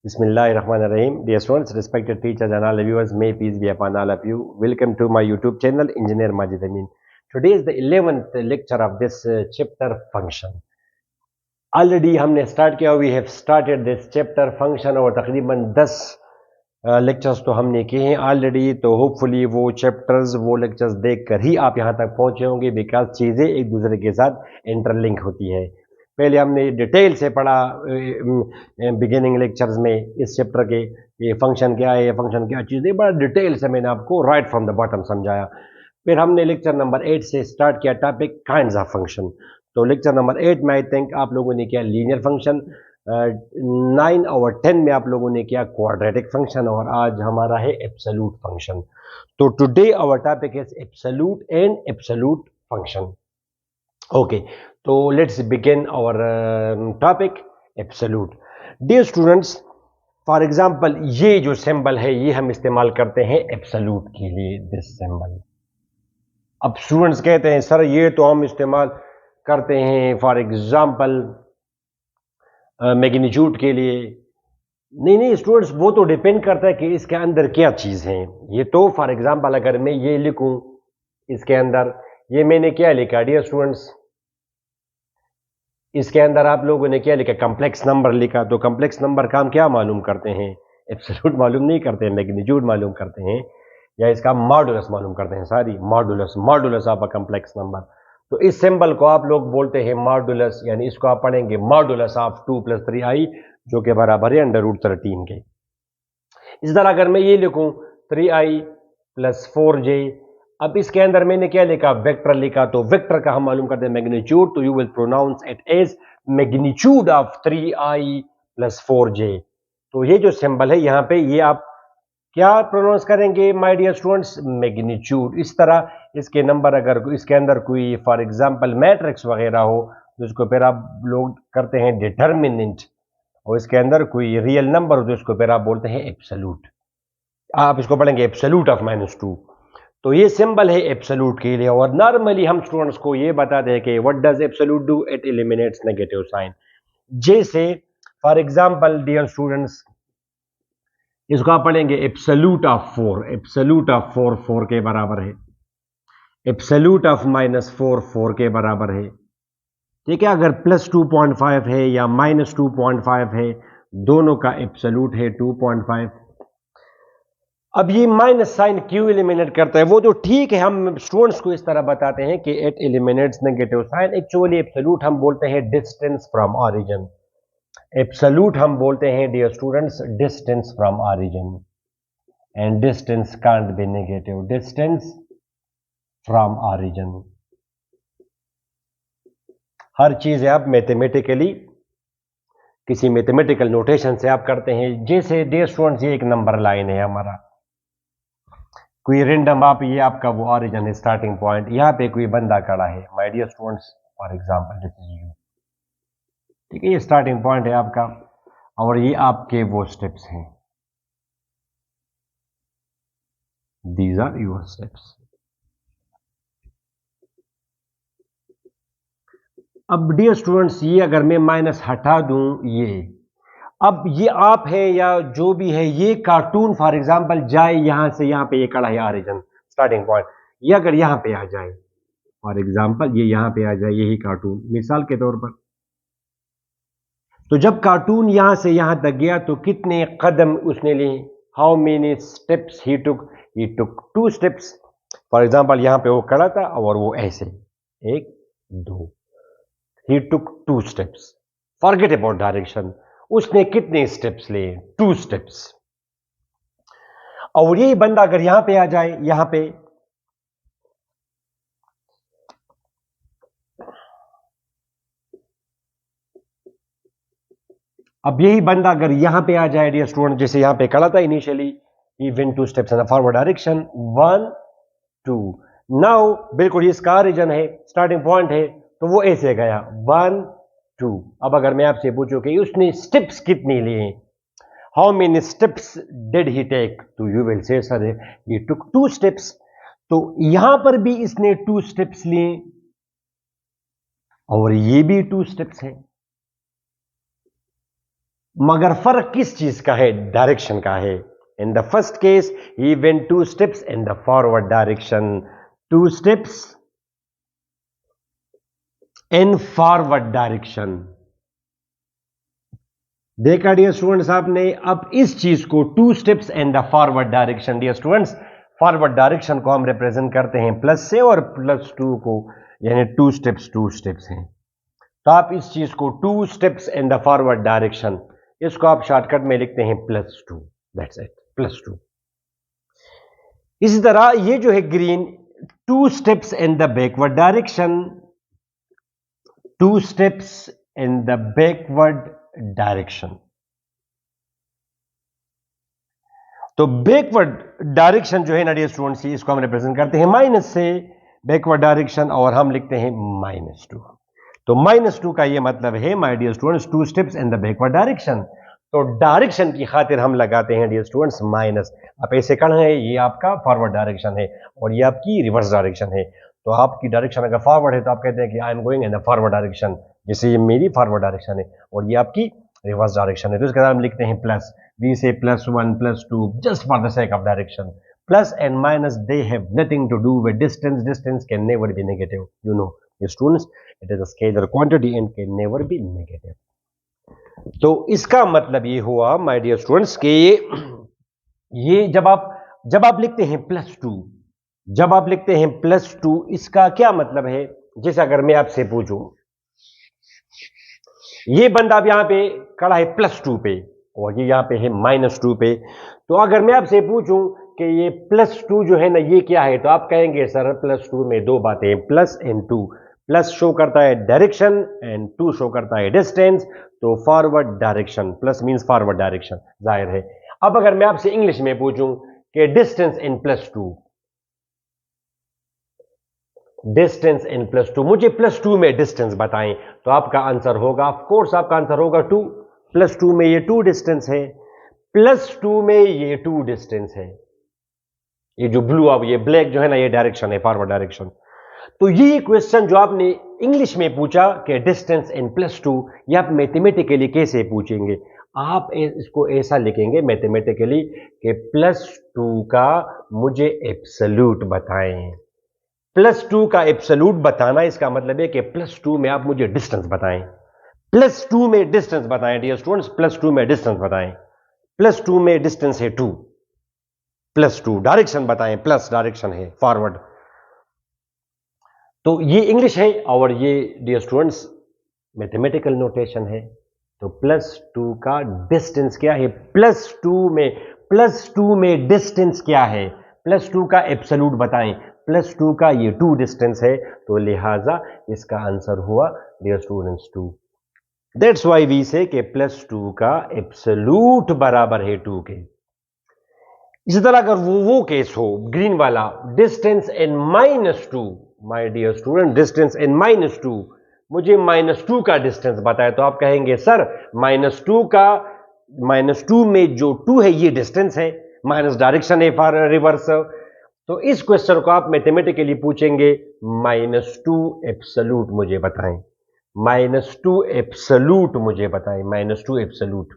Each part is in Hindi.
Bismillahirrahmanirrahim. Dear students, respected teachers and all viewers, may peace be upon all of you. Welcome to my YouTube channel, Engineer Majid Amin. Today is the 11th lecture of this chapter function. Already हमने start किया, we have started this chapter function और तकरीबन 10 लेक्चर्स तो हमने किए हैं ऑलरेडी. तो होपफुली वो चैप्टर्स वो लेक्चर्स देखकर ही आप यहाँ तक पहुँचे होंगे, बिकॉज चीज़ें एक दूसरे के साथ इंटरलिंक होती है. पहले हमने डिटेल से पढ़ा बिगिनिंग लेक्चर्स में इस चैप्टर के, ये फंक्शन क्या है, ये फंक्शन क्या चीज़ है, बड़ा डिटेल से मैंने आपको राइट फ्रॉम द बॉटम समझाया. फिर हमने लेक्चर नंबर 8 से स्टार्ट किया टॉपिक काइंड्स ऑफ फंक्शन. तो लेक्चर नंबर 8 में आई थिंक आप लोगों ने किया लीनियर फंक्शन, 9 और 10 में आप लोगों ने किया क्वाड्रेटिक फंक्शन, और आज हमारा है एब्सोल्यूट फंक्शन. तो today our topic is absolute and absolute function. Okay, तो let's begin our topic absolute. Dear students, for example ये जो सिंबल है ये हम इस्तेमाल करते हैं एब्सोल्यूट के लिए, दिस सिंबल. अब स्टूडेंट्स कहते हैं सर ये तो हम इस्तेमाल करते हैं फॉर एग्जांपल मैग्नीट्यूड के लिए. नहीं स्टूडेंट्स, वो तो डिपेंड करता है कि इसके अंदर क्या चीज़ है. ये तो फॉर एग्जांपल अगर मैं ये लिखूं, इसके अंदर ये मैंने क्या लिखा डियर स्टूडेंट्स, इसके अंदर आप लोगों ने क्या लिखा, कॉम्प्लेक्स नंबर लिखा. तो कॉम्प्लेक्स नंबर का हम क्या मालूम करते हैं, एब्सोल्यूट मालूम नहीं करते हैं, मैग्नीट्यूड मालूम करते हैं, या इसका मॉडुलस मालूम करते हैं. सारी modulus of a complex number. तो इस सिंबल को आप लोग बोलते हैं मॉडुलस, यानी इसको आप पढ़ेंगे मॉडुलस ऑफ 2 + 3i, जो कि बराबर है √13 के. इस तरह अगर मैं ये लिखूं 3i + 4j, अब इसके अंदर मैंने क्या लिखा, वेक्टर लिखा. तो वेक्टर का हम मालूम करते हैं मैग्नीट्यूड, तो you will pronounce it as magnitude of 3i + 4j. तो ये जो सिंबल है यहाँ पे, ये आप क्या प्रोनाउंस करेंगे माय डियर स्टूडेंट्स, मैग्नीट्यूड. इस तरह इसके नंबर अगर इसके अंदर कोई फॉर एग्जांपल मैट्रिक्स वगैरह हो, तो इसको फिर आप लोग करते हैं डिटर्मिनेंट, और इसके अंदर कोई रियल नंबर हो तो इसको फिर आप बोलते हैं एब्सोल्यूट. आप इसको पढ़ेंगे एब्सोल्यूट ऑफ -2. तो ये सिंबल है एब्सोल्यूट के लिए. और नॉर्मली हम स्टूडेंट्स को ये बताते हैं कि what does absolute do, it eliminates negative sign. जैसे फॉर एग्जांपल डियर स्टूडेंट्स, इसको आप पढ़ेंगे एब्सोल्यूट ऑफ 4. एब्सोल्यूट ऑफ 4 4 के बराबर है. एब्सोल्यूट ऑफ -4 4 के बराबर है. ठीक है, अगर +2.5 है या -2.5 है, दोनों का एब्सोल्यूट है 2.5. अब ये माइनस साइन क्यों एलिमिनेट करता है, वो तो ठीक है, हम स्टूडेंट्स को इस तरह बताते हैं कि it eliminates negative sign. Actually absolute हम बोलते हैं डिस्टेंस फ्रॉम ऑरिजिन. एब्सोल्यूट हम बोलते हैं dear students distance from origin, and distance can't be negative. Distance from origin, हर चीज आप मैथमेटिकली किसी मैथमेटिकल नोटेशन से आप करते हैं. जैसे डियर स्टूडेंट्स ये एक नंबर लाइन है हमारा, कोई रेंडम, आप ये आपका वो ऑरिजिन है, स्टार्टिंग पॉइंट, यहाँ पे कोई बंदा खड़ा है my dear students, for example this is you. ठीक है, ये स्टार्टिंग पॉइंट है आपका, और ये आपके वो स्टेप्स हैं, दीज आर योर स्टेप्स. अब डियर स्टूडेंट्स ये अगर मैं माइनस हटा दूं, ये अब ये आप है या जो भी है, ये कार्टून फॉर एग्जांपल जाए यहां से यहां पे, ये खड़ा है ऑरिजिन स्टार्टिंग पॉइंट, ये अगर यहां पे आ जाए फॉर एग्जांपल, ये यहां पे आ जाए, यही कार्टून मिसाल के तौर पर, तो जब कार्टून यहां से यहां तक गया तो कितने कदम उसने लिए, how many steps he took 2 steps. For example यहां पे वो खड़ा था और वो ऐसे 1 2, ही took 2 steps. Forget about direction, उसने कितने स्टेप्स लिए, 2 स्टेप्स. और यही बंदा अगर यहां पे आ जाए, यहां पे, अब यही बंदा अगर यहां पे आ जाए डियर स्टूडेंट, जैसे यहां पे खड़ा था initially, he went 2 steps in the forward direction, 1 2. Now बिल्कुल इसका ओरिजिन है, स्टार्टिंग पॉइंट है, तो वो ऐसे गया 1 2. अब अगर मैं आपसे पूछूं कि उसने स्टेप्स कितनी लिए, how many steps did he take, तो you will say sir he took 2 steps. तो यहां पर भी इसने 2 स्टेप्स लिए, और ये भी 2 स्टेप्स है. मगर फर्क किस चीज का है? डायरेक्शन का है। In the first case he went 2 steps in the forward direction, 2 steps in forward direction. देखा डियर स्टूडेंट्स आपने? अब इस चीज को 2 steps in the forward direction, dear students forward direction को हम रिप्रेजेंट करते हैं प्लस से, और +2 को यानी 2 स्टेप्स हैं। तो आप इस चीज को 2 steps in the forward direction, इसको आप शॉर्टकट में लिखते हैं +2, दैट्स इट, +2। इसी तरह ये जो है green, 2 steps in the backward direction, 2 steps in the backward direction. तो बैकवर्ड डायरेक्शन जो है ना डियर स्टूडेंट्स, इसको हम रिप्रेजेंट करते हैं माइनस से, बैकवर्ड डायरेक्शन, और हम लिखते हैं -2। तो -2 का ये मतलब है my dear students 2 steps in the backward direction. तो डायरेक्शन की खातिर हम लगाते हैं डियर स्टूडेंट्स माइनस। आप ऐसे कण है, ये आपका फॉरवर्ड डायरेक्शन है और ये आपकी रिवर्स डायरेक्शन है। तो आपकी डायरेक्शन अगर फॉरवर्ड है तो आप कहते हैं कि I am going in the forward direction, जैसे ये मेरी फॉरवर्ड डायरेक्शन है, और ये आपकी रिवर्स डायरेक्शन है। तो इसके बाद हम लिखते हैं प्लस, वी से +1 +2 just for the sake of direction. Plus and minus, they have nothing to do with distance. Distance can never be negative. You know, students, it is a scalar quantity and can never be negative. तो इसका मतलब ये हुआ माय डियर स्टूडेंट्स कि ये जब आप लिखते हैं +2, जब आप लिखते हैं +2, इसका क्या मतलब है? जैसे अगर मैं आपसे पूछूं, ये बंदा अब यहां पे खड़ा है +2 पे और ये यहां पे है -2 पे, तो अगर मैं आपसे पूछूं कि ये +2 जो है ना ये क्या है, तो आप कहेंगे सर +2 में दो बातें, plus and two. Plus show करता है डायरेक्शन एंड टू शो करता है डिस्टेंस। तो forward direction, plus means forward direction, जाहिर है। अब अगर मैं आपसे इंग्लिश में पूछूं कि डिस्टेंस इन +2, डिस्टेंस इन +2, मुझे +2 में डिस्टेंस बताएं, तो आपका आंसर होगा, ऑफ कोर्स आपका आंसर होगा 2। +2 में ये 2 डिस्टेंस है, +2 में ये 2 डिस्टेंस है। ये जो ब्लू, अब ये ब्लैक जो है ना, ये डायरेक्शन है, फॉरवर्ड डायरेक्शन। तो ये क्वेश्चन जो आपने इंग्लिश में पूछा कि डिस्टेंस इन +2, ये आप मैथमेटिकली कैसे पूछेंगे? आप इसको ऐसा लिखेंगे मैथमेटिकली कि +2 का मुझे एब्सोल्यूट बताएं। +2 का एब्सोल्यूट बताना, इसका मतलब है कि +2 में आप मुझे डिस्टेंस बताएं। +2 में डिस्टेंस बताएं डियर स्टूडेंट्स, +2 में डिस्टेंस बताएं। +2 में डिस्टेंस है 2, +2 डायरेक्शन बताएं, प्लस डायरेक्शन है फॉरवर्ड। तो ये इंग्लिश है और ये डियर स्टूडेंट्स मैथमेटिकल नोटेशन है। तो +2 का डिस्टेंस क्या है? +2 में डिस्टेंस क्या है? +2 का एब्सोल्यूट बताएं। +2 का ये 2 डिस्टेंस है, तो लिहाजा इसका आंसर हुआ dear students 2। That's why we say कि +2 का एब्सोल्यूट बराबर है 2 के। इसी तरह अगर वो केस हो ग्रीन वाला, distance in -2, my dear student distance in -2, मुझे -2 का डिस्टेंस बताए, तो आप कहेंगे सर -2 में जो 2 है ये डिस्टेंस है, माइनस डायरेक्शन है फॉर रिवर्स। तो इस क्वेश्चन को आप मैथमेटिकली पूछेंगे -2 एब्सोल्यूट मुझे बताएं, -2 एब्सोल्यूट मुझे बताएं, -2 एब्सोल्यूट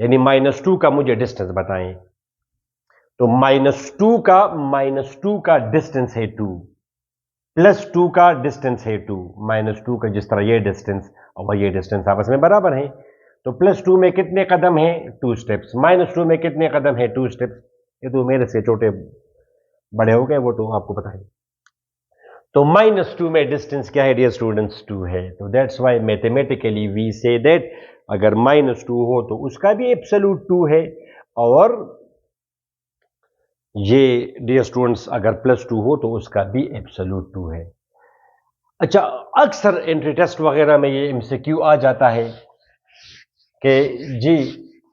यानी -2 का मुझे डिस्टेंस बताएं। तो -2 का डिस्टेंस है 2, +2 का डिस्टेंस है 2, -2 का जिस तरह ये डिस्टेंस और ये डिस्टेंस आपस में बराबर है। तो +2 में कितने कदम हैं? 2 स्टेप्स। -2 में कितने कदम हैं? 2 स्टेप्स। ये तो मेरे से छोटे बड़े हो गए, वो तो आपको पता है। तो -2 में डिस्टेंस क्या है डियर स्टूडेंट्स? 2 है। तो that's why mathematically we say that अगर -2 हो तो उसका भी एब्सोल्यूट 2 है, और ये डियर स्टूडेंट्स अगर +2 हो तो उसका भी एब्सोल्यूट 2 है। अच्छा, अक्सर एंट्री टेस्ट वगैरह में ये एमसीक्यू आ जाता है कि जी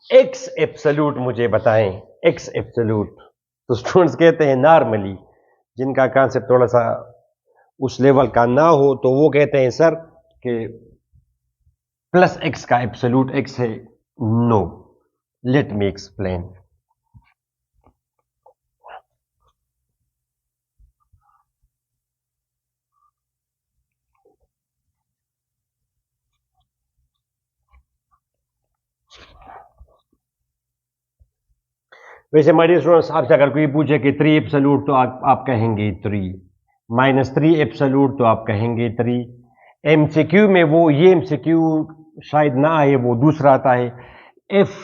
एक्स एब्सोल्यूट मुझे बताएं, एक्स एब्सोल्यूट। तो स्टूडेंट्स कहते हैं नॉर्मली, जिनका कॉन्सेप्ट थोड़ा सा उस लेवल का ना हो, तो वो कहते हैं सर कि +x का एब्सोल्यूट x है। No, let me explain. वैसे माय डियर स्टूडेंट्स, आपसे अगर कोई पूछे कि 3 एब्सोल्यूट तो आप कहेंगे 3, -3 एब्सोल्यूट तो आप कहेंगे 3। एमसीक्यू में वो ये एमसीक्यू शायद ना आए, वो दूसरा आता है एफ।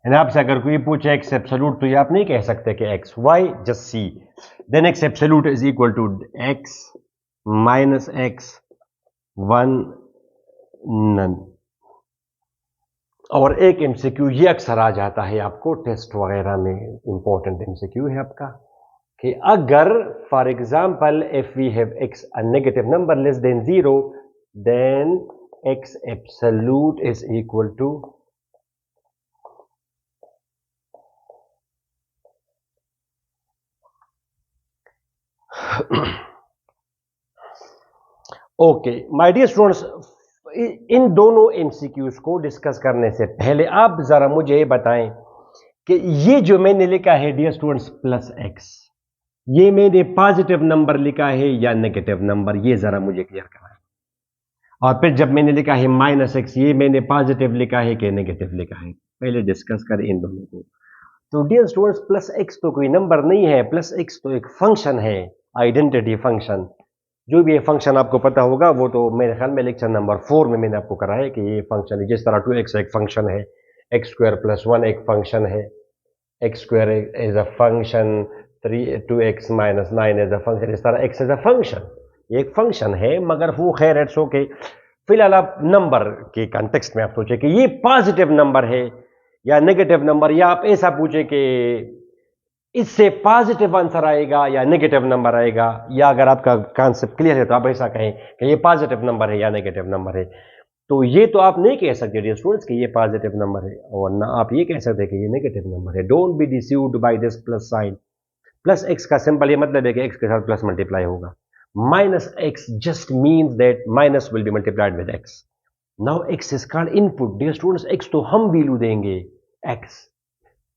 आपसे अगर कोई पूछे एक्स एब्सोल्यूट तो ये आप नहीं कह सकते कि x y, just see, then x absolute is equal to x minus x 1 none. और एक एमसीक्यू ये अक्सर आ जाता है आपको टेस्ट वगैरह में, इंपॉर्टेंट एमसीक्यू है आपका, कि अगर for example if we have x a negative number less than 0, then x absolute is equal to okay my dear students, इन दोनों एमसीक्यूज को डिस्कस करने से पहले आप जरा मुझे बताएं कि ये जो मैंने लिखा है डियर स्टूडेंट्स प्लस एक्स, ये मैंने पॉजिटिव नंबर लिखा है या नेगेटिव नंबर, ये जरा मुझे क्लियर कराएं। और फिर जब मैंने लिखा है माइनस एक्स, ये मैंने पॉजिटिव लिखा है कि नेगेटिव लिखा है, पहले डिस्कस करें इन दोनों को। तो डियर स्टूडेंट्स, प्लस एक्स तो कोई नंबर नहीं है, प्लस एक्स तो एक फंक्शन है, आइडेंटिटी फंक्शन। जो भी ये फंक्शन आपको पता होगा वो तो मेरे ख्याल में लेक्चर नंबर 4 में मैंने आपको कराया है कि ये फंक्शन है। जिस तरह 2x एक फंक्शन है, एक्स स्क्वायर प्लस 1 एक फंक्शन है, x square is a function, 2x minus 9 is a function, इस तरह x इज अ फंक्शन, ये एक फंक्शन है। मगर वो खैर इट्स ओके, फिलहाल आप नंबर के कॉन्टेक्स्ट में आप सोचे कि ये पॉजिटिव नंबर है या नेगेटिव नंबर, या आप ऐसा पूछे कि इससे पॉजिटिव आंसर आएगा या नेगेटिव नंबर आएगा, या अगर आपका कॉन्सेप्ट क्लियर है तो आप ऐसा कहें कि ये पॉजिटिव नंबर है या नेगेटिव नंबर है। तो ये तो आप नहीं कह सकते डियर स्टूडेंट्स कि ये पॉजिटिव नंबर है, और ना आप ये कह सकते कि ये नेगेटिव नंबर है। Don't be deceived by this plus sign. Plus x का सिंपल ये मतलब है कि एक्स के साथ प्लस मल्टीप्लाई होगा। Minus x just means that minus will be multiplied with x. Now x is called input dear students, x तो हम वैल्यू देंगे, x,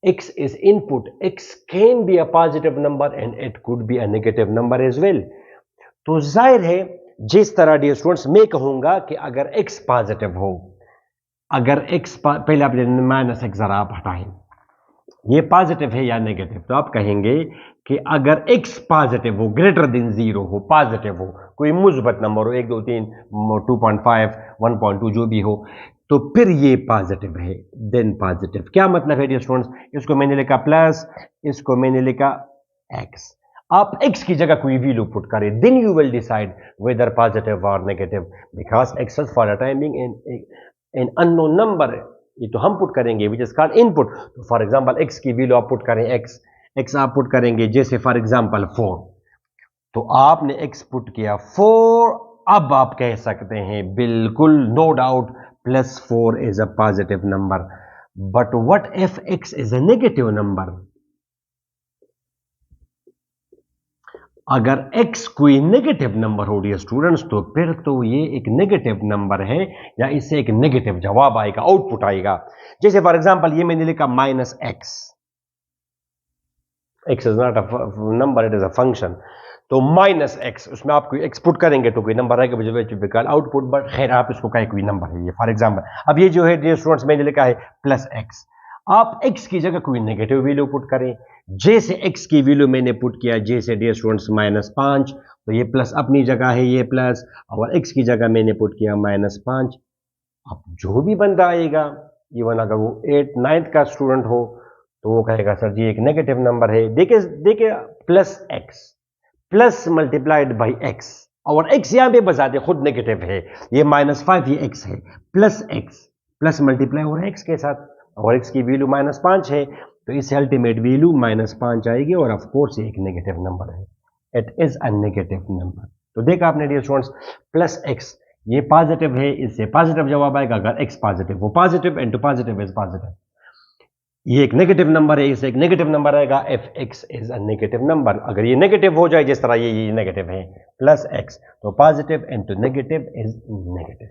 x is input. X can be a positive number and it could be a negative number as well. तो जाहिर है जिस तरह डियर स्टूडेंट्स मैं कहूंगा कि अगर x पॉजिटिव हो, अगर x पहले आप माइनस एक्स जरा आप हटाएं, ये पॉजिटिव है या नेगेटिव, तो आप कहेंगे कि अगर x पॉजिटिव हो, ग्रेटर देन 0 हो, पॉजिटिव हो, कोई मुस्बत नंबर हो, 1 2 3 2.5 1.2 जो भी हो, तो फिर ये पॉजिटिव है, देन पॉजिटिव। क्या मतलब है डियर स्टूडेंट्स, इसको मैंने लिखा प्लस, इसको मैंने लिखा एक्स। आप एक्स की जगह कोई वैल्यू पुट करें, then you will decide whether positive और नेगेटिव, because x is for a timing in unknown number, ये तो हम पुट करेंगे विच इज कॉल्ड इनपुट। तो फॉर एग्जांपल एक्स की वैल्यू आप पुट करें, एक्स आप पुट करेंगे जैसे फॉर एग्जांपल 4, तो आपने एक्स पुट किया 4, अब आप कह सकते हैं बिल्कुल no doubt plus 4 is a positive number. But what if x is a negative number? अगर x कोई नेगेटिव नंबर हो डियर स्टूडेंट्स, तो फिर तो ये एक नेगेटिव नंबर है, या इससे एक नेगेटिव जवाब आएगा, आउटपुट आएगा। जैसे फॉर एग्जांपल ये मैंने लिखा minus x, x is not a number, it is a function. तो माइनस एक्स, उसमें आप कोई एक्स पुट करेंगे तो कोई नंबर आएगा, विच आउटपुट, बट खैर आप इसको कहें कोई नंबर है ये फॉर एग्जांपल। अब ये जो है डियर स्टूडेंट्स मैंने लिखा है प्लस एक्स, आप एक्स की जगह कोई नेगेटिव वैल्यू पुट करें, जैसे एक्स की वैल्यू मैंने पुट किया, जैसे डियर स्टूडेंट्स -5, तो ये प्लस अपनी जगह है, ये प्लस, और एक्स की जगह मैंने पुट किया -5। अब जो भी बंदा आएगा, इवन अगर वो 8 9th का स्टूडेंट हो, तो वो कहेगा सर जी एक नेगेटिव नंबर है। देखिए देखिए, plus x plus multiplied by x, और एक्स यहां पे बता दे खुद नेगेटिव है, ये -5 ये एक्स है, प्लस एक्स प्लस मल्टीप्लाई हो रहा है एक्स के साथ, और एक्स की वैल्यू -5 है, तो इससे अल्टीमेट वैल्यू -5 आएगी, और ऑफ कोर्स एक नेगेटिव नंबर है, it is a negative number. तो देखा आपने डियर स्टूडेंट्स, प्लस एक्स ये पॉजिटिव है, इससे पॉजिटिव जवाब आएगा अगर एक्स पॉजिटिव हो, positive and to positive is positive. ये एक नेगेटिव नंबर है, इससे एक नेगेटिव नंबर आएगा, F x is a negative number. अगर ये नेगेटिव हो जाए, जिस तरह ये नेगेटिव है प्लस एक्स, तो positive into negative is negative.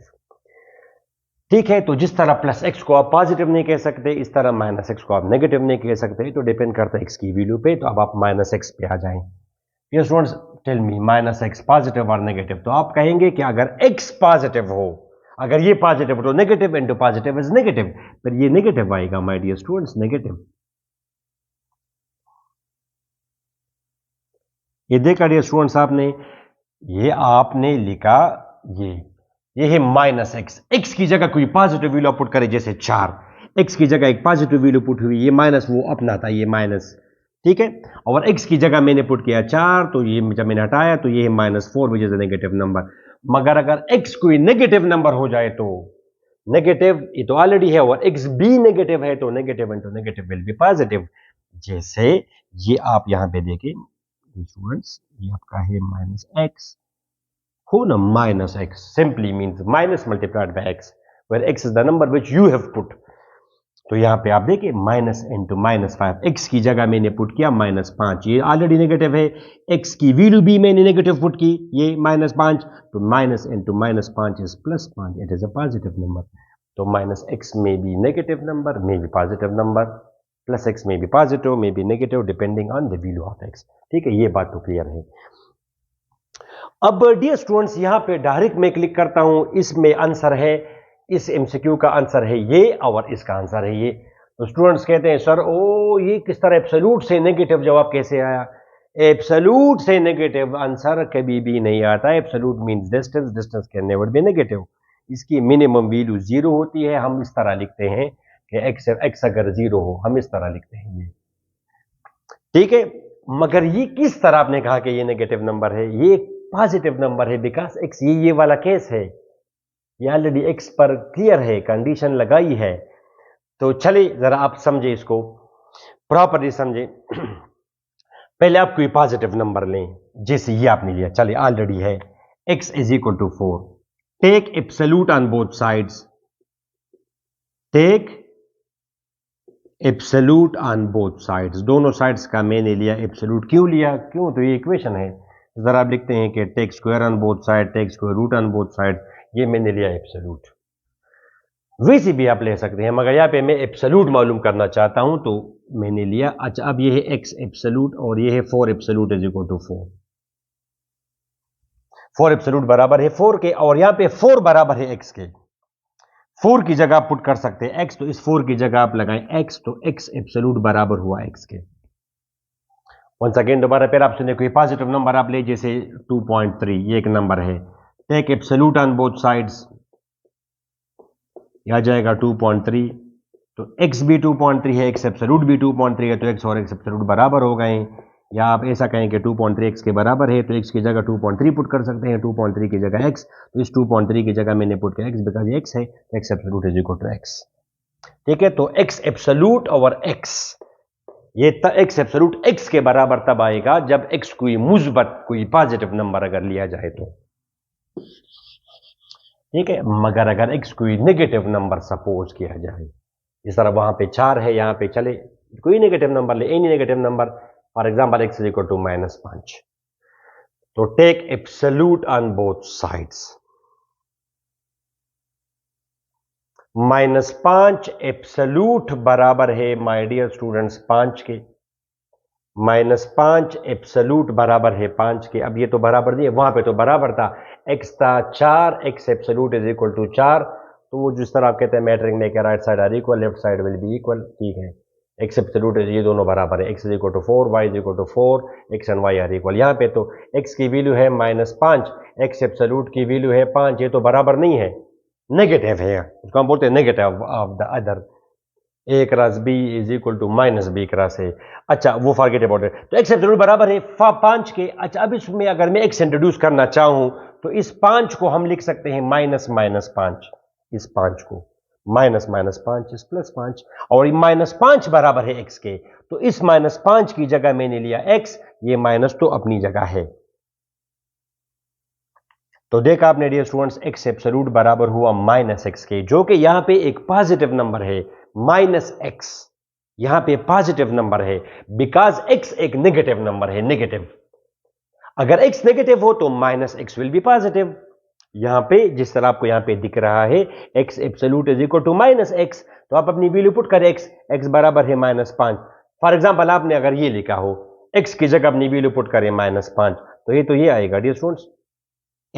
ठीक है, तो जिस तरह प्लस एक्स को आप पॉजिटिव नहीं कह सकते, इस तरह माइनस एक्स को आप नेगेटिव नहीं कह सकते, तो डिपेंड करता है एक्स की वैल्यू पे। तो अब आप माइनस एक्स पे आ जाएं। ये students tell me minus x positive और नेगेटिव, तो आप कहेंगे कि अगर एक्स पॉजिटिव हो, अगर ये पॉजिटिव है तो negative into positive is negative, फिर ये नेगेटिव आएगा माय डियर स्टूडेंट्स, नेगेटिव। ये देखा डियर स्टूडेंट्स आपने, ये आपने लिखा, ये है माइनस एक्स, एक्स की जगह कोई पॉजिटिव वैल्यू पुट करे, जैसे 4, एक्स की जगह एक पॉजिटिव वैल्यू पुट हुई, ये माइनस वो अपना था, ये माइनस, ठीक है। और एक्स की जगह मैंने पुट किया 4, तो ये जब मैंने हटाया तो ये है -4 which is a negative number. मगर अगर एक्स कोई नेगेटिव नंबर हो जाए तो नेगेटिव, ये तो ऑलरेडी है, और एक्स भी नेगेटिव है तो negative into negative will be positive. जैसे ये आप यहां पे देखें स्टूडेंट्स, ये आपका है माइनस एक्स, हो ना, minus x simply means minus multiplied by x, where x is the number which you have put. तो यहां पे आप देखिए माइनस इंटू -5, एक्स की जगह मैंने पुट किया -5, ये ऑलरेडी नेगेटिव है, एक्स की वैल्यू भी मैंने नेगेटिव पुट की, ये -5, तो minus into -5 is +5, it is a positive number. तो माइनस एक्स में भी नेगेटिव नंबर, में भी पॉजिटिव नंबर, प्लस एक्स में भी पॉजिटिव, में भी negative, depending on the value of x. ठीक है, ये बात तो क्लियर है। अब डियर स्टूडेंट्स, यहां पे डायरेक्ट मैं क्लिक करता हूं, इसमें आंसर है, इस एमसीक्यू का आंसर है ये, और इसका आंसर है ये। तो स्टूडेंट्स कहते हैं सर ओ ये किस तरह एब्सोल्यूट से नेगेटिव जवाब कैसे आया? एब्सोल्यूट से नेगेटिव आंसर कभी भी नहीं आता। Absolute means distance, distance can never be negative. इसकी मिनिमम वैल्यू 0 होती है। हम इस तरह लिखते हैं कि एक्स अगर 0 हो, हम इस तरह लिखते हैं ये, ठीक है। मगर ये किस तरह आपने कहा कि ये नेगेटिव नंबर है? ये पॉजिटिव नंबर है, बिकॉज एक्स, ये वाला केस है, ये ऑलरेडी एक्स पर क्लियर है, कंडीशन लगाई है। तो चलिए जरा आप समझे, इसको प्रॉपरली समझे। पहले आप कोई पॉजिटिव नंबर लें, जैसे ये आपने लिया, चलिए ऑलरेडी है, x is equal to 4, take absolute on both sides, take absolute on both sides, दोनों साइड्स का मैंने लिया एब्सोल्यूट। क्यों लिया? क्यों, तो ये इक्वेशन है। जरा आप लिखते हैं कि take square on both side, take square root on both side, ये मैंने लिया एब्सोल्यूट। वैसे भी आप ले सकते हैं, मगर यहाँ पे मैं एब्सोल्यूट मालूम करना चाहता हूं, तो मैंने लिया। अच्छा, अब ये है x एब्सोल्यूट और ये है 4 absolute is equal to 4, 4 absolute बराबर है 4 के, और यहाँ पे 4 बराबर है x के। 4 की जगह आप पुट कर सकते हैं x, तो इस 4 की जगह आप लगाएं x, तो x एब्सोल्यूट बराबर हुआ x के। वंस अगेन दोबारा फिर आप सुनिए, कोई पॉजिटिव नंबर आप ले, जैसे 2.3, ये एक नंबर है, take absolute on both sides, आ जाएगा 2.3, तो x भी 2.3 है, x एब्सोल्यूट भी 2.3 है, तो x और x एब्सोल्यूट बराबर हो गए। या आप ऐसा कहें कि 2.3 x के बराबर है, तो x की जगह 2.3 पुट कर सकते हैं, 2.3 की जगह x, तो इस 2.3 की जगह मैंने पुट किया x, बिकॉज ये x है, x absolute is equal to x। ठीक है, तो x एब्सोल्यूट और x, ये x एब्सोल्यूट x के बराबर तब आएगा जब x कोई मुस्बत, कोई पॉजिटिव नंबर अगर लिया जाए तो, ठीक है। मगर अगर x कोई नेगेटिव नंबर सपोज किया जाए, इस तरह वहां पे 4 है, यहां पे चले कोई नेगेटिव नंबर ले, any negative number, for example x is equal to -5, तो take absolute on both sides, -5 absolute बराबर है माय डियर स्टूडेंट्स 5 के, -5 एब्सोल्यूट बराबर है 5 के। अब ये तो बराबर नहीं है, वहां पे तो बराबर था, x था 4, x absolute is equal to 4, तो वो जिस तरह आप कहते हैं मैटरिंग में कि right side are equal, left side will be equal, ठीक है। x एब्सोल्यूट, ये दोनों बराबर है, x is equal to 4, y is equal to 4, x and y are equal. यहाँ पे तो x की वैल्यू है -5, x एब्सोल्यूट की वैल्यू है 5, ये तो बराबर नहीं है, नेगेटिव है, उसको हम बोलते हैं negative of the other, a cross b is equal to -b cross a। अच्छा, वो फॉरगेट अबाउट इट, तो x एब्सोल्यूट बराबर है 5 के। अच्छा, अब इसमें अगर मैं x इंट्रोड्यूस करना चाहूं, तो इस 5 को हम लिख सकते हैं -5, इस 5 को -5 इस +5, और ये -5 बराबर है x के, तो इस -5 की जगह मैंने लिया x, ये माइनस तो अपनी जगह है। तो देखा आपने डियर स्टूडेंट्स, x एब्सोल्यूट बराबर हुआ -x के, जो कि यहां पे एक पॉजिटिव नंबर है, -x यहां पे पॉजिटिव नंबर है, बिकॉज x एक नेगेटिव नंबर है, नेगेटिव। अगर x नेगेटिव हो तो -x विल बी पॉजिटिव। यहां पे जिस तरह आपको यहां पे दिख रहा है, x absolute is equal to -x, तो आप अपनी वैल्यू पुट करें, x बराबर है -5। फॉर एग्जांपल आपने अगर ये लिखा हो, x की जगह अपनी वैल्यू पुट करें -5, तो ये आएगा dear students,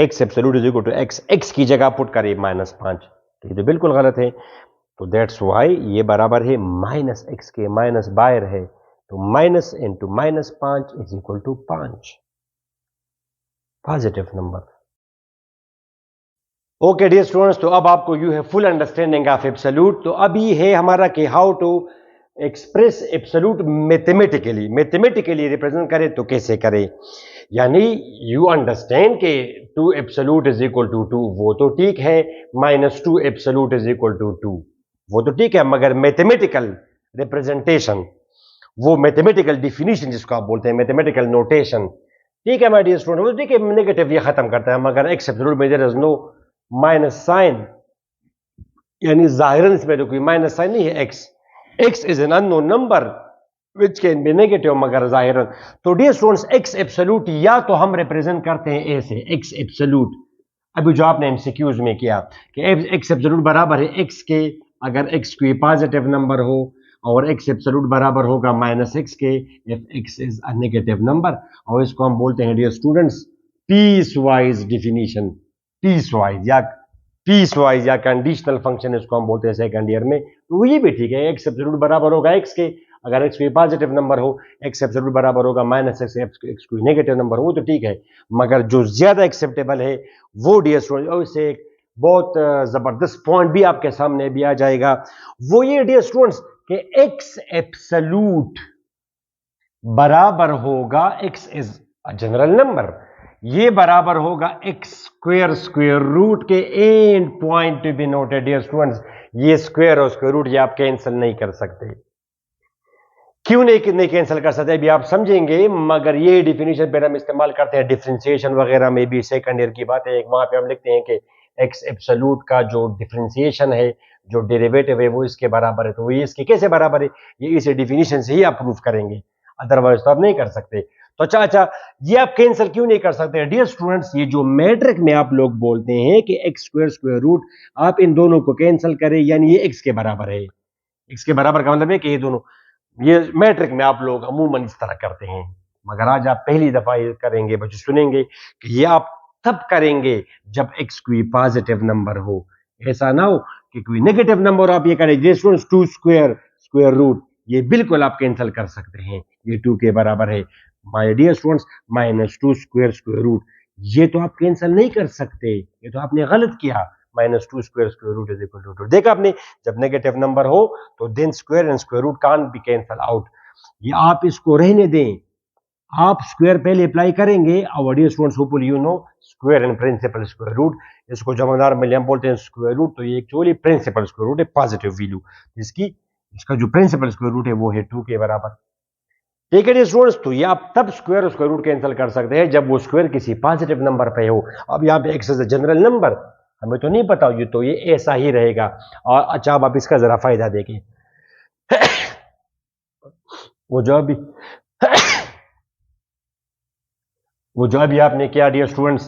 x absolute is equal to x, x की जगह पुट करें -5, तो ये तो बिल्कुल गलत है। तो दैट्स वाई ये बराबर है माइनस एक्स के, माइनस बाहर है, तो minus into -5 is equal to 5, positive number. Okay dear students, तो अब आपको यू है फुल अंडरस्टैंडिंग ऑफ एब्सोल्यूट। तो अभी है हमारा कि how to express absolute mathematically, mathematically represent करें तो कैसे करें। यानी यू अंडरस्टैंड कि 2 एब्सोल्यूट इज इक्वल टू 2, वो तो ठीक है, -2 एब्सोल्यूट इज इक्वल टू 2, वो तो ठीक है, मगर मैथमेटिकल रिप्रेजेंटेशन, वो मैथमेटिकल डिफिनीशन जिसको आप बोलते हैं, मैथमेटिकल नोटेशन, ठीक है माय डियर स्टूडेंट, वो ठीक है, नेगेटिव ये खत्म करता है, मगर एक्स एब्सोल्यूट में there is no minus sign, यानी जाहिरन इसमें तो कोई माइनस साइन नहीं है। X is an unknown number which can be negative, मगर जाहिरन। तो डियर स्टूडेंट्स, एक्स एब्सोल्यूट या तो हम रिप्रेजेंट करते हैं ऐसे, एक्स एब्सोल्यूट, अभी जो आपने एमसीक्यूज में किया कि एक्स एब्सोल्यूट बराबर है एक्स के, अगर एक्स कोई पॉजिटिव नंबर हो, और एक्स एब्सोल्यूट बराबर होगा -x के if x is a negative number. और इसको हम बोलते हैं dear students piecewise definition, piecewise या कंडीशनल फंक्शन इसको हम बोलते हैं सेकंड ईयर में। तो ये भी ठीक है, एक्स एब्सोल्यूट बराबर होगा एक्स के, अगर एक्स कोई पॉजिटिव नंबर हो, एक्स एब्सोल्यूट बराबर होगा -x, एक्स कोई नेगेटिव नंबर हो, तो ठीक है। मगर जो ज्यादा एक्सेप्टेबल है वो डियर स्टूडेंट, और इससे एक बहुत जबरदस्त पॉइंट भी आपके सामने भी आ जाएगा, वो ये डियर स्टूडेंट्स कि एक्स एब्सोल्यूट बराबर होगा, एक्स इज जनरल नंबर, ये बराबर होगा एक्स स्क्वायर स्क्वायर रूट के। And point to be noted dear students, ये स्क्वायर और स्क्वायर रूट ये आप कैंसिल नहीं कर सकते। क्यों नहीं कैंसिल कर सकते अभी आप समझेंगे, मगर ये डिफिनीशन पर हम इस्तेमाल करते हैं डिफरेंशिएशन वगैरह में भी, सेकंड ईयर की बात है। वहां पे हम लिखते हैं कि एक्स एब्सोल्यूट का जो डिफरेंशिएशन है, जो डेरिवेटिव है, वो इसके बराबर है। तो ये इसके कैसे बराबर है, ये इस डिफिनीशन से ही आप प्रूव करेंगे, अदरवाइज तो आप नहीं कर सकते। तो अच्छा, ये आप कैंसिल क्यों नहीं कर सकते डियर स्टूडेंट्स, ये जो मैट्रिक में आप लोग बोलते हैं कि एक्स स्क्वायर स्क्वायर रूट, आप इन दोनों को कैंसिल करें, यानी ये एक्स के बराबर है। एक्स के बराबर का मतलब है कि ये दोनों, ये मैट्रिक में आप लोग अमूमन इस तरह करते हैं, मगर आज आप पहली दफा ये करेंगे, बच्चे सुनेंगे कि ये आप तब करेंगे जब एक्स कोई पॉजिटिव नंबर हो। ऐसा ना हो कि कोई नेगेटिव नंबर आप ये करें, जैसे 2 स्क्वायर स्क्वायर रूट, ये बिल्कुल आप कैंसिल कर सकते हैं, ये 2 के बराबर है my dear students. -2 square square root, ये तो आप कैंसिल नहीं कर सकते, ये तो आपने गलत किया। -2 square square root is equal to 2, देखा आपने, जब नेगेटिव नंबर हो तो then square and square root can't be cancel out, ये आप इसको रहने दें। आप स्क्वायर पहले अप्लाई करेंगे, और dear students hopefully you know square and principal square root, इसको जमादार में हम बोलते हैं स्क्वायर रूट, तो ये एक्चुअली प्रिंसिपल स्क्वायर रूट है, पॉजिटिव वैल्यू, इसकी इसका जो प्रिंसिपल स्क्वायर रूट है वो है 2 के बराबर। ठीक है स्टूडेंट्स, तो ये आप तब स्क्वायर और स्क्वायर रूट कैंसिल कर सकते हैं जब वो स्क्वायर किसी पॉजिटिव नंबर पे हो। अब यहाँ पे x is a general number, हमें तो नहीं पता, ये तो ये ऐसा ही रहेगा। और अच्छा, अब आप इसका जरा फायदा देखें, वो जो अभी वो जो अभी आपने किया डियर स्टूडेंट्स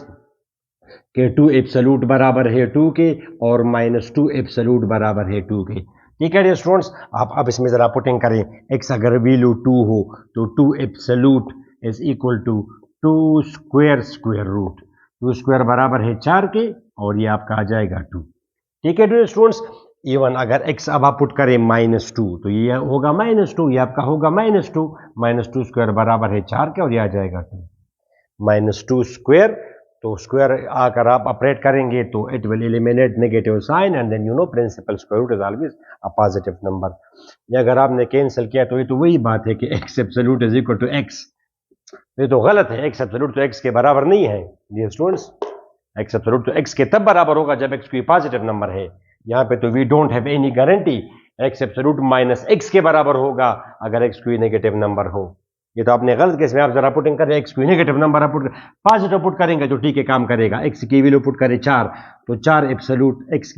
कि 2 एब्सोल्यूट बराबर है 2 के, और -2 एब्सोल्यूट बराबर है 2 के। ठीक है डियर स्टूडेंट्स, आप अब इसमें जरा पुटिंग करें, एक्स अगर वैल्यू 2 हो तो 2 absolute is equal to 2 square square root, 2 square बराबर है 4 के, और ये आपका आ जाएगा 2। ठीक है डियर स्टूडेंट्स, इवन अगर एक्स अब आप पुट करें -2, तो ये होगा -2, ये आपका होगा -2, -2 स्क्वायर बराबर है 4 के, और ये आ जाएगा 2, -2 स्क्वायर, तो स्क्वायर आकर आप ऑपरेट करेंगे तो it will eliminate negative sign, and then you know principal square root is always a positive number. ये अगर आपने कैंसिल किया तो ये तो वही बात है कि x absolute is equal to x, ये तो गलत है, एक्स एब्सोल्यूट तो एक्स के बराबर नहीं है डियर स्टूडेंट्स। एक्स एब्सोल्यूट तो एक्स के तब बराबर होगा जब एक्स कोई पॉजिटिव नंबर है। यहाँ पे तो we don't have any guarantee, x absolute -x के बराबर होगा अगर एक्स कोई नेगेटिव नंबर हो। ये तो आपने गलत केस में, आप जरा पुटिंग करें, एक्स कोई नेगेटिव नंबर आप पॉजिटिव पुट करेंगे तो ठीक है काम करेगा। एक्स की वैल्यू पुट करें 4, तो 4 एब्सोल्यूट एक्स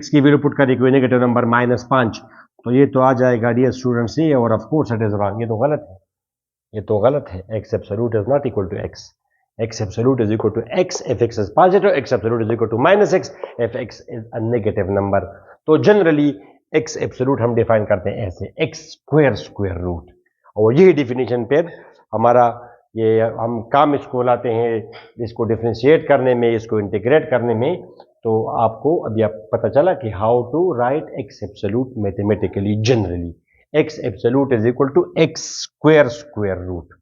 की वैल्यू पुट करें कोई नेगेटिव नंबर -5, तो ये तो आ जाएगा डियर स्टूडेंट्स ये, और of course it is wrong, ये तो गलत है, ये तो गलत है। X absolute is not equal to x, x absolute is equal to x if x is positive, x absolute is equal to -x if x is a negative number। तो जनरली x absolute हम डिफाइन करते हैं ऐसे, x स्क्वायर स्क्वायर रूट, और यही डिफिनेशन पे हमारा ये हम काम इसको लाते हैं इसको डिफ्रेंशिएट करने में, इसको इंटीग्रेट करने में। तो आपको अभी आप पता चला कि how to write x absolute mathematically generally. X absolute is equal to x square square root.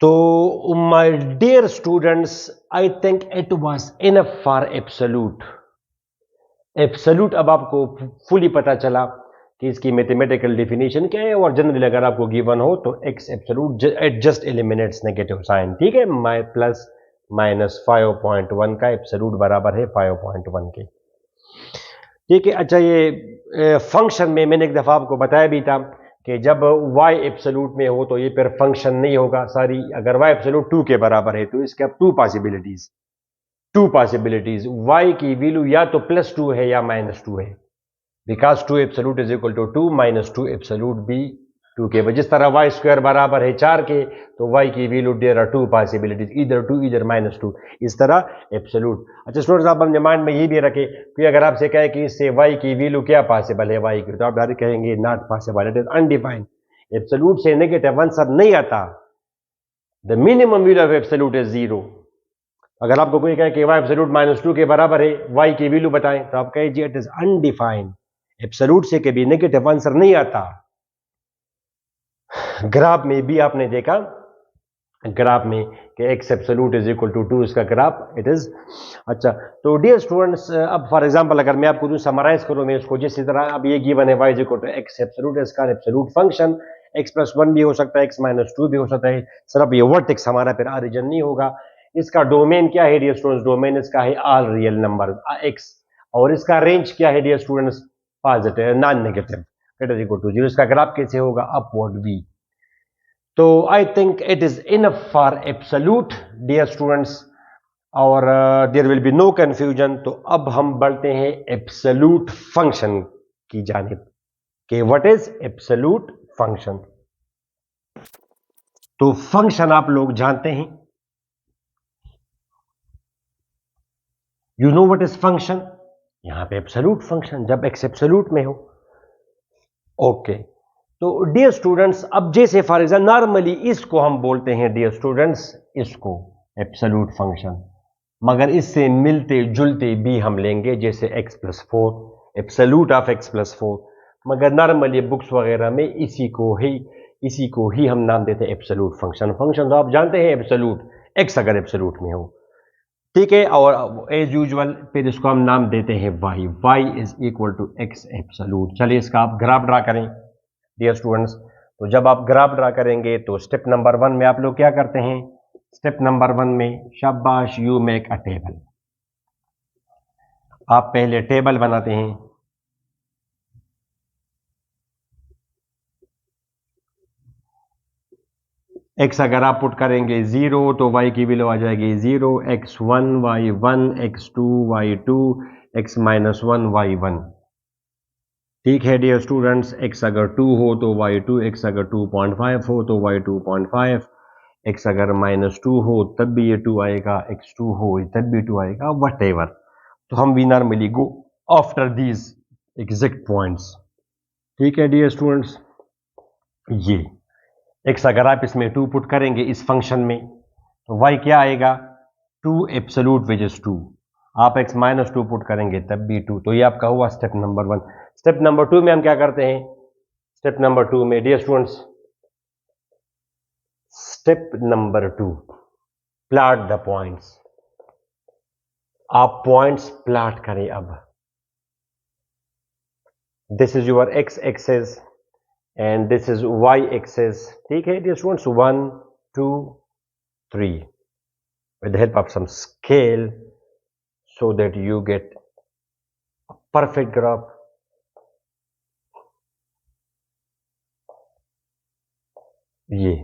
तो my dear students, I think it was enough for absolute. Absolute अब आपको फुली पता चला कि इसकी मैथमेटिकल डेफिनेशन क्या है, और जनरली अगर आपको गिवन हो तो x absolute it just eliminates negative sign. ठीक है, माइ प्लस माइनस 5.1 का एब्सोल्यूट बराबर है 5.1 के। ठीक है, अच्छा ये फंक्शन में मैंने एक दफ़ा आपको बताया भी था कि जब y एब्सोल्यूट में हो तो ये फिर फंक्शन नहीं होगा। सॉरी, अगर y एब्सोल्यूट 2 के बराबर है तो इसके अब टू पॉसिबिलिटीज y की वैल्यू या तो +2 है या -2 है, because 2 absolute is equal to 2 -2 absolute भी 2 के। जिस तरह y स्क्वायर बराबर है 4 के, तो y की वैल्यू देयर आर 2 पॉसिबिलिटीज, इधर 2 इधर -2, इस तरह एब्सोल्यूट। अच्छा स्टूडेंट्स, आप अपने माइंड में ये भी रखें कि अगर आपसे कहे कि इससे y की वैल्यू क्या पॉसिबल है y की, तो आप डायरेक्ट कहेंगे not possible, it is undefined. Absolute से नेगेटिव आंसर नहीं आता। The minimum value of absolute is 0। अगर आपको कोई कहे कि y एब्सोल्यूट -2 के बराबर है, y की वैल्यू बताएं, तो आप कहें जी इट इज अनडिफाइंड। एब्सोल्यूट से कभी नेगेटिव आंसर नहीं आता। ग्राफ में भी आपने देखा, ग्राफ में कि x absolute is equal to 2, इसका ग्राफ इट इज। अच्छा, तो डियर स्टूडेंट्स, अब फॉर एग्जांपल अगर मैं आपको समराइज करूं मैं इसको, जिस तरह अब ये गिवन है y is equal to x absolute, इसका एब्सोल्यूट फंक्शन x प्लस 1 भी हो सकता है, x माइनस 2 भी हो सकता है। सिर्फ ये वर्टेक्स हमारा फिर ऑरिजिन नहीं होगा। इसका डोमेन क्या है डियर स्टूडेंट्स? डोमेन इसका है ऑल रियल नंबर x, और इसका रेंज क्या है dear students? Positive non negative, it is equal to 0। इसका ग्राफ कैसे होगा? Upward v। तो I think it is enough for absolute dear students, और there will be no confusion. तो अब हम बढ़ते हैं एब्सोल्यूट फंक्शन की जानिब कि व्हाट इज एब्सोल्यूट फंक्शन। तो फंक्शन आप लोग जानते हैं, you know what is function. यहां पे एब्सोल्यूट फंक्शन जब एक्स एब्सोल्यूट में हो। ओके, तो डियर स्टूडेंट्स, अब जैसे फॉर एग्जाम्पल नॉर्मली इसको हम बोलते हैं डियर स्टूडेंट्स, इसको एब्सोल्यूट फंक्शन, मगर इससे मिलते जुलते भी हम लेंगे, जैसे x plus 4, absolute of x plus 4, मगर नॉर्मली बुक्स वगैरह में इसी को ही हम नाम देते हैं एब्सोल्यूट फंक्शन। फंक्शन तो आप जानते हैं एब्सोल्यूट, x अगर एब्सोल्यूट में हो, ठीक है, और एज यूजुअल फिर इसको हम नाम देते हैं y is equal to x absolute. चलिए इसका आप ग्राफ ड्रा करें डियर स्टूडेंट्स। तो जब आप ग्राफ ड्रा करेंगे तो स्टेप नंबर 1 में आप लोग क्या करते हैं? स्टेप नंबर 1 में शाबाश, यू मेक अ टेबल। आप पहले टेबल बनाते हैं। x अगर आप पुट करेंगे 0 तो y की वैल्यू आ जाएगी 0, x1 y1, x2 y2, x minus 1 y1। ठीक है डियर स्टूडेंट्स, x अगर 2 हो तो y2, x अगर 2.5 हो तो y 2.5, x अगर -2 हो तब भी ये 2 आएगा, x2 हो तब भी 2 आएगा, वट एवर। तो हम we normally go after these exact points. ठीक है डियर स्टूडेंट्स, ये x अगर आप इसमें 2 पुट करेंगे इस फंक्शन में तो y क्या आएगा? 2 एब्सोल्यूट विच इज 2। आप x माइनस 2 पुट करेंगे तब भी 2। तो ये आपका हुआ स्टेप नंबर 1। स्टेप नंबर 2 में हम क्या करते हैं? स्टेप नंबर 2 में dear students, step number 2, plot the points. आप पॉइंट्स प्लॉट करें। अब this is your x axis and this is y axis. ठीक है dear students, 1 2 3 with the help of some scale so that you get a perfect graph. ये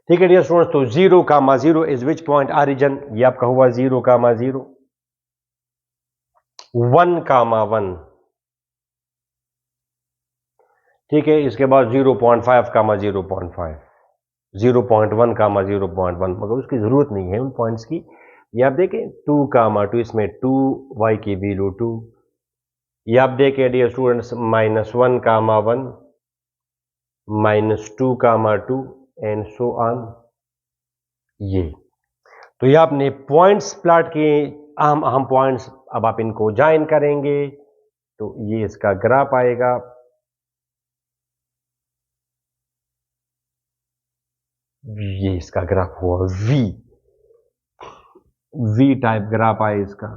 ठीक है डियर स्टूडेंट्स, तो 0 कामा 0 इज विच पॉइंट ऑरिजिन? ये आपका हुआ 0 कामा 0, 1 कामा 1, ठीक है, इसके बाद 0.5 कामा 0.5, 0.1 कामा 0.1, मगर उसकी जरूरत नहीं है उन पॉइंट्स की। ये आप देखें 2 कामा 2, इसमें 2 y की वैल्यू 2। ये आप देखें dear students -1 comma 1, -2, and so on. ये तो ये आपने पॉइंट्स प्लॉट किए, अहम अहम पॉइंट्स। अब आप इनको ज्वाइन करेंगे तो ये इसका ग्राफ आएगा। ये इसका ग्राफ हुआ वी, वी टाइप ग्राफ आए इसका।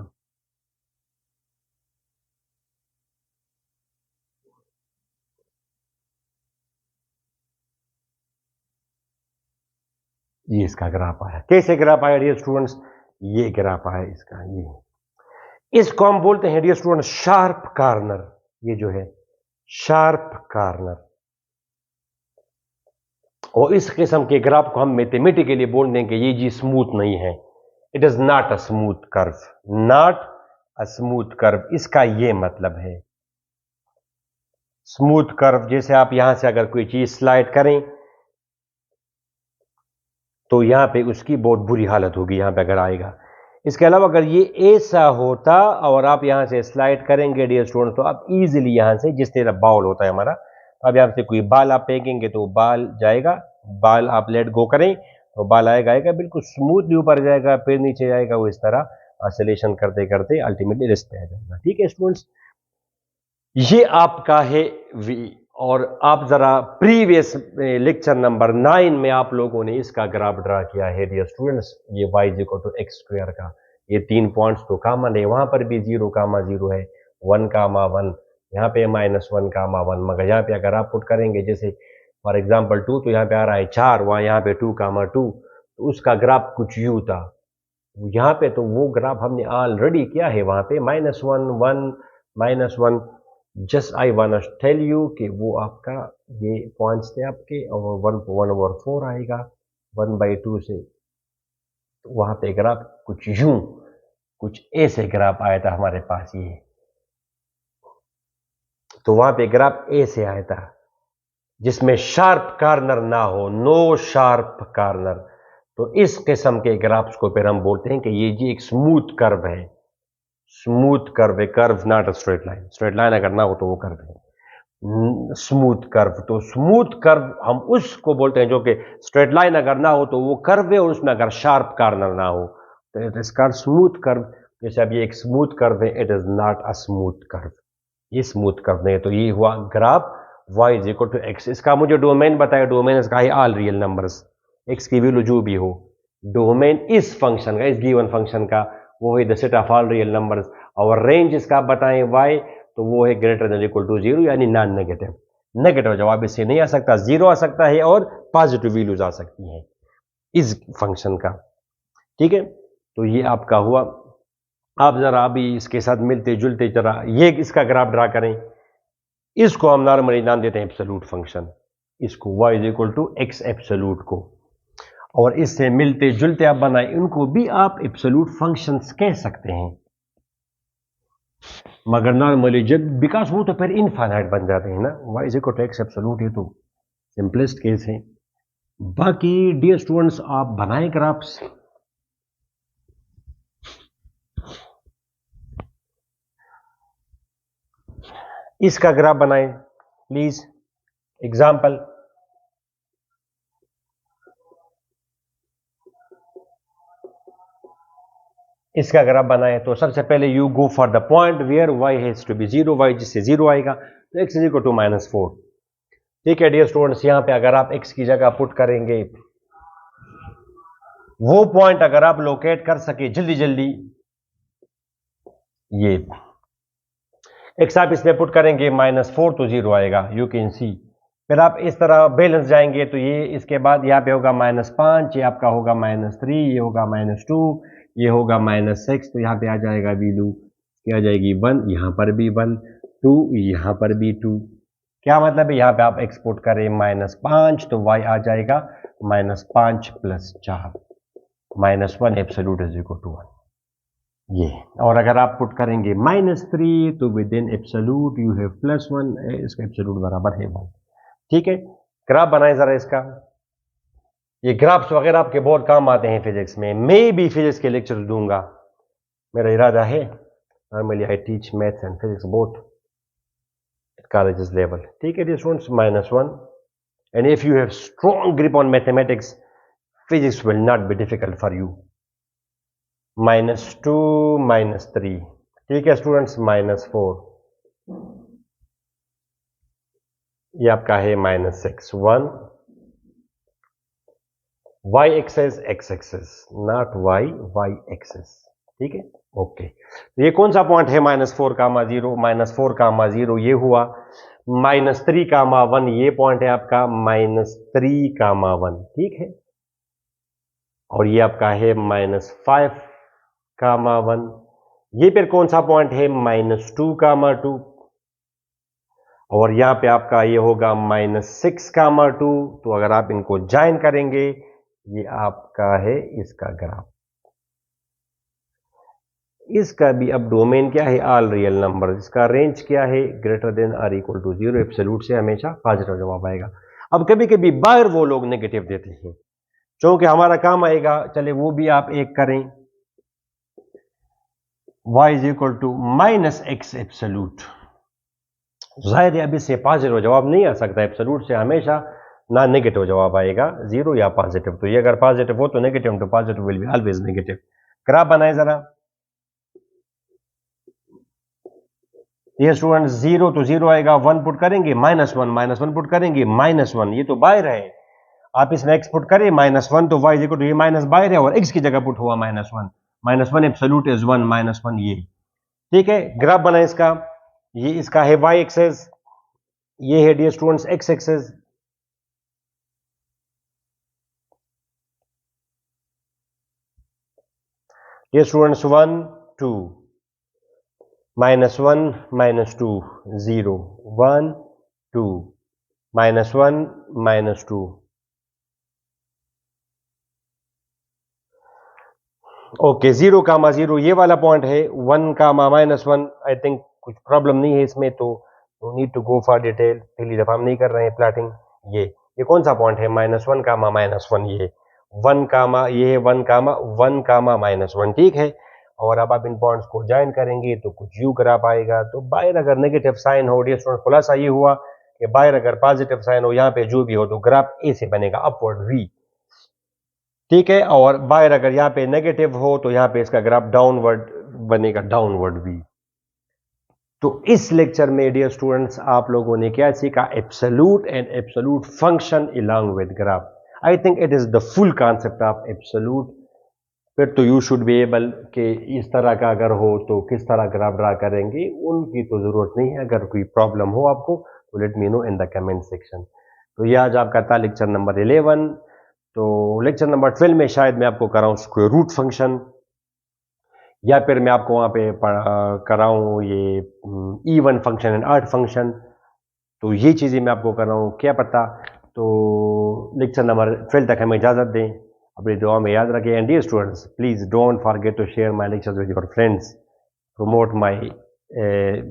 ये इसका ग्राफ आया। कैसे ग्राफ आया डियर स्टूडेंट्स? ये ग्राफ आया इसका। ये इसको हम बोलते हैं डियर स्टूडेंट शार्प कॉर्नर। ये जो है शार्प कॉर्नर। और इस किस्म के ग्राफ को हम मैथमेटिकली बोल देंगे ये जी स्मूथ नहीं है। It is not a smooth curve, not a smooth curve. इसका ये मतलब है स्मूथ कर्व, जैसे आप यहां से अगर कोई चीज स्लाइड करें तो यहां पे उसकी बहुत बुरी हालत होगी, यहां पे अगर आएगा। इसके अलावा अगर ये ऐसा होता और आप यहां से स्लाइड करेंगे डियर स्टूडेंट, तो आप इजीली यहां से, जिस तरह बाल होता है हमारा, अब यहां से कोई बाल आप फेंकेंगे तो बाल जाएगा, बाल आप लेट गो करें तो बाल आएगा बिल्कुल स्मूथली ऊपर जाएगा, फिर नीचे जाएगा, वो इस तरह ऑसिलेशन करते करते अल्टीमेटली रेस्ट पे आ जाएगा। ठीक है स्टूडेंट्स, ये आपका है वी। और आप जरा प्रीवियस लेक्चर नंबर 9 में आप लोगों ने इसका ग्राफ ड्रा किया है डियर स्टूडेंट्स, ये y equal to x square का। ये 3 पॉइंट्स तो कॉमन है, वहां पर भी 0, 0 है, 1, 1, यहाँ पे -1, 1, मगर यहाँ पे अगर आप पुट करेंगे जैसे फॉर एग्जांपल 2, तो यहाँ पे आ रहा है 4, वहां यहाँ पे 2, 2, तो उसका ग्राफ कुछ यूं था। यहाँ पे तो वो ग्राफ हमने ऑलरेडी किया है, वहां पे -1, 1, -1। Just I want to tell you कि वो आपका ये पॉइंट्स थे आपके, और 1/4 आएगा 1/2 से। तो वहां पे ग्राफ कुछ यूं, कुछ ऐसे ग्राफ आया था हमारे पास ये। तो वहां पे ग्राफ ऐसे आया था जिसमें शार्प कॉर्नर ना हो, नो शार्प कॉर्नर। तो इस किस्म के ग्राफ्स को फिर हम बोलते हैं कि ये जी एक स्मूथ कर्व है। स्मूथ कर्व है, curve not a straight line. Straight line अगर ना हो तो वो कर्व है। स्मूथ कर्व, तो स्मूथ कर्व हम उसको बोलते हैं जो कि स्ट्रेट लाइन अगर ना हो तो वो कर्व है, और उसमें अगर शार्प कॉर्नर ना हो तो it is called smooth curve. जैसे अब ये एक स्मूथ कर्व है, it is not a smooth curve, ये स्मूथ कर्व नहीं है। तो ये हुआ graph y is equal to x. इसका मुझे डोमेन बताया, डोमेन इसका है ऑल रियल नंबर्स, एक्स की वैल्यू जो भी हो। डोमेन इस फंक्शन का, इस गिवन फंक्शन का, वो है the set of all real numbers. और रेंज इसका बताएं y, तो वो है ग्रेटर देन इक्वल टू 0, यानी नॉन नेगेटिव। नेगेटिव जवाब इससे नहीं आ सकता, 0 आ सकता है और पॉजिटिव वैल्यूज आ सकती हैं इस फंक्शन का। ठीक है, तो ये आपका हुआ। आप जरा अभी इसके साथ मिलते जुलते जरा ये इसका ग्राफ ड्रा करें। इसको हम नॉर्मली नाम देते हैं एब्सोल्यूट फंक्शन, इसको y is equal to x absolute को। और इससे मिलते जुलते आप बनाए, इनको भी आप एब्सोल्यूट फंक्शंस कह सकते हैं, मगर नॉर्मली जब, बिकॉज वो तो फिर इनफाइनाइट बन जाते हैं ना। y is equal to x absolute, ये तो सिंपलेस्ट केस है। बाकी डियर स्टूडेंट्स आप बनाए ग्राफ्स। इसका ग्राफ बनाएं प्लीज, एग्जाम्पल। इसका ग्राफ बनाए तो सबसे पहले you go for the point where y has to be 0, y जिससे 0 आएगा, तो x इज इक्वल टू -4। ठीक है डियर स्टूडेंट्स, यहां पे अगर आप x की जगह पुट करेंगे, वो पॉइंट अगर आप लोकेट कर सके जल्दी जल्दी, ये x आप इसमें पुट करेंगे -4 तो 0 आएगा, यू कैन सी। फिर आप इस तरह बैलेंस जाएंगे तो ये इसके बाद यहाँ पे होगा -5, ये आपका होगा -3, ये होगा -2, ये होगा -6, तो यहाँ पे आ जाएगा वैल्यू, क्या आ जाएगी 1, यहाँ पर भी 1, 2, यहाँ पर भी 2। क्या मतलब है, यहाँ पे आप एक्सपोर्ट करें -5 तो y आ जाएगा -5 + 4, -1 एब्सोल्यूट इज इक्वल टू 1। ये, और अगर आप पुट करेंगे -3 तो with in absolute you have +1, इसका एब्सोल्यूट बराबर है 1। ठीक है, ग्राफ बनाए जरा इसका। ये ग्राफ्स वगैरह आपके बहुत काम आते हैं फिजिक्स में, मैं भी फिजिक्स के लेक्चर दूंगा, मेरा इरादा है। Normally I teach maths and physics both at colleges level. ठीक है students, -1 And if you have strong grip on mathematics, physics will not be difficult for you. -2 -3, ठीक है स्टूडेंट्स, -4, ये आपका है -6, 1, y axis x axis, not y axis, ठीक है, ओके। तो ये कौन सा पॉइंट है -4, -0, -4, -0 ये हुआ, -3, -1 ये पॉइंट है आपका -3, -1, ठीक है। और ये आपका है -5, -1, ये फिर कौन सा पॉइंट है -2, -2, और यहां पे आपका ये होगा -6, -2। तो अगर आप इनको ज्वाइन करेंगे, ये आपका है इसका ग्राफ। इसका भी अब डोमेन क्या है, ऑल रियल नंबर, इसका रेंज क्या है, greater than or equal to 0, absolute से हमेशा पॉजिटिव जवाब आएगा। अब कभी कभी बाहर वो लोग नेगेटिव देते हैं, क्योंकि हमारा काम आएगा, चले वो भी आप एक करें, y is equal to -x absolute. जाहिर है अभी से पॉजिटिव जवाब नहीं आ सकता, एब्सोल्यूट से हमेशा ना नेगेटिव जवाब आएगा, 0 या पॉजिटिव। तो ये अगर पॉजिटिव हो तो नेगेटिव, तो positive will be always negative. Graph बनाए जरा। ये स्टूडेंट 0 तो 0 आएगा, 1 पुट करेंगे, -1 पुट करेंगे, -1, ये तो बाहर है, आप इसमें x पुट करें -1, तो y इज इक्वल टू, ये माइनस बाहर है और x की जगह पुट हुआ -1 एब्सोल्यूट इज 1, -1 ये, ठीक है। ग्राफ बना इसका, ये इसका है y एक्सेस, ये है डियर स्टूडेंट्स x एक्सेस। ये स्टूडेंट्स 1 2, -1 -2 0, 1 2, -1 -2, ओके। 0, 0 ये वाला पॉइंट है, 1, -1, आई थिंक कुछ प्रॉब्लम नहीं है इसमें, तो no need to go for detail, पहली दफा हम नहीं कर रहे हैं प्लॉटिंग। ये कौन सा पॉइंट है, -1, -1, ये 1, ये है 1, 1, -1, ठीक है। और अब आप इन पॉइंट्स को ज्वाइन करेंगे तो कुछ यू ग्राफ आएगा। तो बाहर अगर नेगेटिव साइन हो, डियर स्टूडेंट, खुलासा ये हुआ कि बाहर अगर पॉजिटिव साइन हो, यहाँ पे जो भी हो, तो ग्राफ ए से बनेगा, अपवर्ड वी, ठीक है। और बाहर अगर यहाँ पे नेगेटिव हो तो यहाँ पे इसका ग्राफ डाउनवर्ड बनेगा, डाउनवर्ड वी। तो इस लेक्चर में डियर स्टूडेंट्स आप लोगों ने क्या सीखा, absolute and absolute function along with graph. I think it is the full concept of absolute. फिर तो यू शुड बी एबल कि इस तरह का अगर हो तो किस तरह ग्राफ ड्रा करेंगे, उनकी तो जरूरत नहीं है। अगर कोई प्रॉब्लम हो आपको तो let me know in the comment section. तो ये आज आपका था लेक्चर नंबर 11। तो लेक्चर नंबर 12 में शायद मैं आपको कराऊं स्क्वायर रूट फंक्शन, या फिर मैं आपको वहाँ पे कराऊं ये even function and odd function. तो ये चीज़ें मैं आपको कराऊं, क्या पता। तो लेक्चर नंबर 12 तक हमें इजाज़त दें, अपनी दुआ में याद रखें। And dear students, please don't forget to share my lectures with your friends, promote my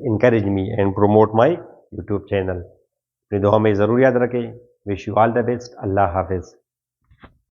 encourage me and promote my YouTube channel. अपनी दुआ में ज़रूर याद रखें। Wish you all the best. अल्लाह हाफिज़।